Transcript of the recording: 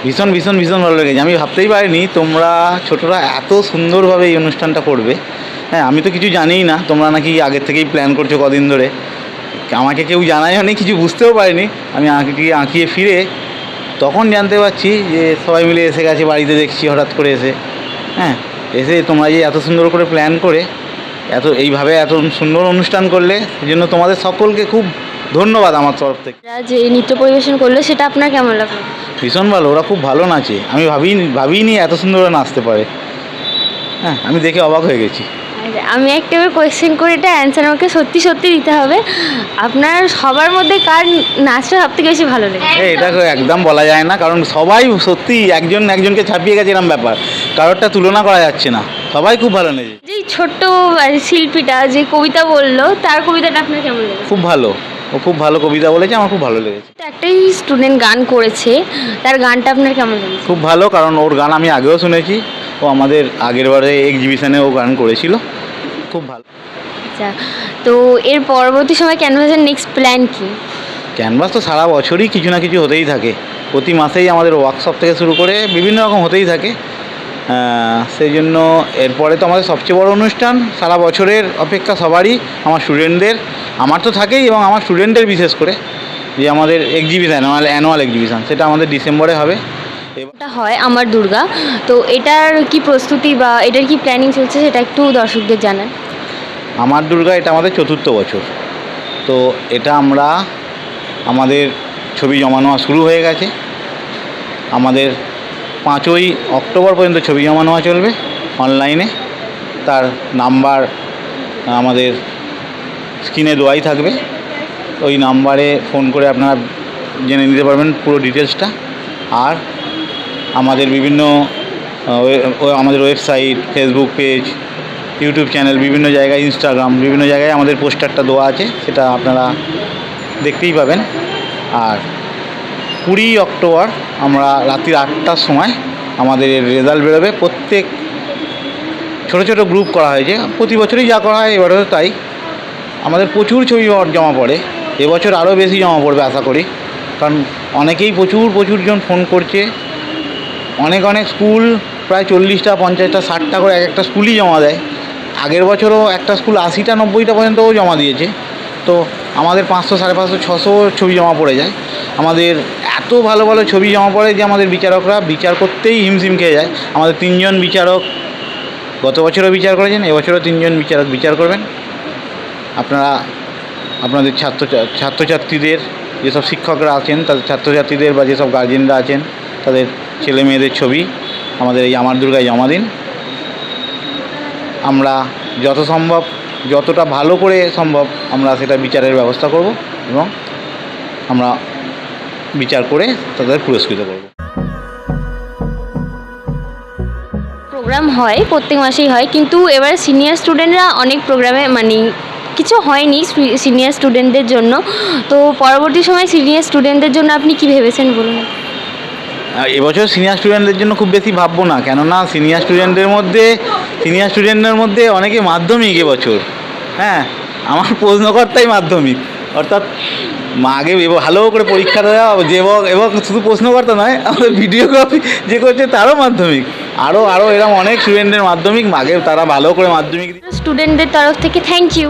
ভীষণ ভীষণ ভীষণ ভালো লেগেছে। আমি ভাবতেই পারিনি তোমরা ছোটরা এত সুন্দরভাবে এই অনুষ্ঠানটা করবে। হ্যাঁ, আমি তো কিছু জানিই না, তোমরা নাকি আগের থেকেই প্ল্যান করছো কদিন ধরে। আমাকে কেউ জানায়ও নি, কিছু বুঝতেও পারিনি। আমি আঁকিয়ে ফিরে তখন জানতে পারছি যে সবাই মিলে এসে গেছে বাড়িতে, দেখছি হঠাৎ করে এসে। হ্যাঁ, এসে তোমরা যে এত সুন্দর করে প্ল্যান করে এইভাবে এত সুন্দর অনুষ্ঠান করলে, সেজন্য তোমাদের সকলকে খুব ধন্যবাদ আমার তরফ থেকে। যে নৃত্য পরিবেশন করলো সেটা আপনার কেমন লাগলো? ভীষণ ভালো, ওরা খুব ভালো নাচে। আমি ভাবিনি এত সুন্দর ওরা নাচতে পারে। হ্যাঁ, আমি দেখে অবাক হয়ে গেছি। আমি একটা কোয়েশ্চেন করে এটা অ্যান্সার আমাকে সত্যি সত্যি দিতে হবে। আপনার সবার মধ্যে কার নাচটা সব থেকে বেশি ভালো লাগে? এটা একদম বলা যায় না, কারণ সবাই সত্যি একজন একজনকে ছাপিয়ে গেছে এরকম ব্যাপার, কারোরটা তুলনা করা যাচ্ছে না, সবাই খুব ভালো নেচে। যে ছোট্ট শিল্পীটা যে কবিতা বললো, তার কবিতাটা আপনার কেমন লেগেছে? খুব ভালো, ও খুব ভালো কবিতা বলেছে, আমার খুব ভালো লেগেছে। একটাই স্টুডেন্ট গান করেছে, তার গানটা আপনার কেমন লেগেছে? খুব ভালো, কারণ ওর গান আমি আগেও শুনেছি, ও আমাদের আগের বারে এক্সিবিশনে ও গান করেছিল, খুব ভালো। আচ্ছা, তো এর পরবর্তী সময় ক্যানভাসের নেক্সট প্ল্যান কি? ক্যানভাস তো সারা বছরই কিছু না কিছু হতেই থাকে, প্রতি মাসেই আমাদের ওয়ার্কশপ থেকে শুরু করে বিভিন্ন রকম হতেই থাকে। সেই জন্য এরপরে তো আমাদের সবচেয়ে বড় অনুষ্ঠান সারা বছরের অপেক্ষা সবারই, আমার স্টুডেন্টদের, আমার তো থাকেই এবং আমার স্টুডেন্টদের বিশেষ করে, যে আমাদের এক্সিবিশান, অ্যানুয়াল এক্সিবিশান, সেটা আমাদের ডিসেম্বরে হবে। এটা হয় আমার দুর্গা, তো এটার কি প্রস্তুতি বা এটার কি প্ল্যানিং চলছে সেটা একটু দর্শকদের জানান। আমার দুর্গা এটা আমাদের 4র্থ বছর। তো এটা আমাদের ছবি জমা নেওয়া শুরু হয়ে গেছে। আমাদের 5ই অক্টোবর পর্যন্ত ছবি জমা নেওয়া চলবে অনলাইনে। তার নাম্বার আমাদের স্ক্রিনে দেওয়াই থাকবে, ওই নাম্বারে ফোন করে আপনারা জেনে নিতে পারবেন পুরো ডিটেলসটা। আর আমাদের বিভিন্ন আমাদের website, Facebook page, YouTube channel, বিভিন্ন জায়গায়, ইনস্টাগ্রাম, বিভিন্ন জায়গায় আমাদের পোস্টারটা দেওয়া আছে, সেটা আপনারা দেখতেই পাবেন। আর 20 অক্টোবর আমরা রাত্রি 8টার সময় আমাদের রেজাল্ট বেরোবে। প্রত্যেক ছোটো ছোটো গ্রুপ করা হয়েছে, প্রতি বছরই যা করা হয় এবারেও তাই। আমাদের প্রচুর ছবি জমা পড়ে, এবছর আরও বেশি জমা পড়বে আশা করি, কারণ অনেকেই প্রচুর জন ফোন করছে। অনেক স্কুল প্রায় 40টা 50টা 60টা করে এক একটা স্কুলই জমা দেয়। আগের বছরও একটা স্কুল 80টা 90টা পর্যন্তও জমা দিয়েছে। তো আমাদের 500 550 600 ছবি জমা পড়ে যায়। আমাদের এত ভালো ভালো ছবি জমা পড়ে যে আমাদের বিচারকরা বিচার করতেই হিমশিম খেয়ে যায়। আমাদের 3 জন বিচারক গত বছরও বিচার করেছেন, এবছরও 3 জন বিচারক বিচার করবেন। আপনারা আপনাদের ছাত্রছাত্রীদের, যেসব শিক্ষকরা আছেন তাদের ছাত্রছাত্রীদের বা যেসব গার্জেনরা আছেন তাদের ছেলে মেয়েদের ছবি আমাদের এই আমার দুর্গায় জমা দিন। আমরা যতটা ভালো করে সম্ভব আমরা সেটা বিচারের ব্যবস্থা করব এবং আমরা বিচার করে তাদের পুরস্কৃত করব। প্রোগ্রাম হয় প্রত্যেক মাসেই হয়, কিন্তু এবার সিনিয়র স্টুডেন্টরা অনেক প্রোগ্রামে কিছু হয়নি সিনিয়র স্টুডেন্টদের জন্য। তো পরবর্তী সময় সিনিয়র স্টুডেন্টদের জন্য আপনি কি ভেবেছেন বলুন? এবছর সিনিয়র স্টুডেন্টদের জন্য খুব বেশি ভাববো না, কেননা সিনিয়র স্টুডেন্টদের মধ্যে অনেকে মাধ্যমিক এবছর। হ্যাঁ, আমার প্রশ্নকর্তাই মাধ্যমিক, অর্থাৎ আগে ভালো করে পরীক্ষা দেওয়া এবং শুধু প্রশ্নকর্তা নয়, আমাদের ভিডিওগ্রাফি যে করছে তারও মাধ্যমিক। আরও এরকম অনেক স্টুডেন্টের মাধ্যমিক, আগে তারা ভালো করে মাধ্যমিক। স্টুডেন্টদের তরফ থেকে থ্যাংক ইউ।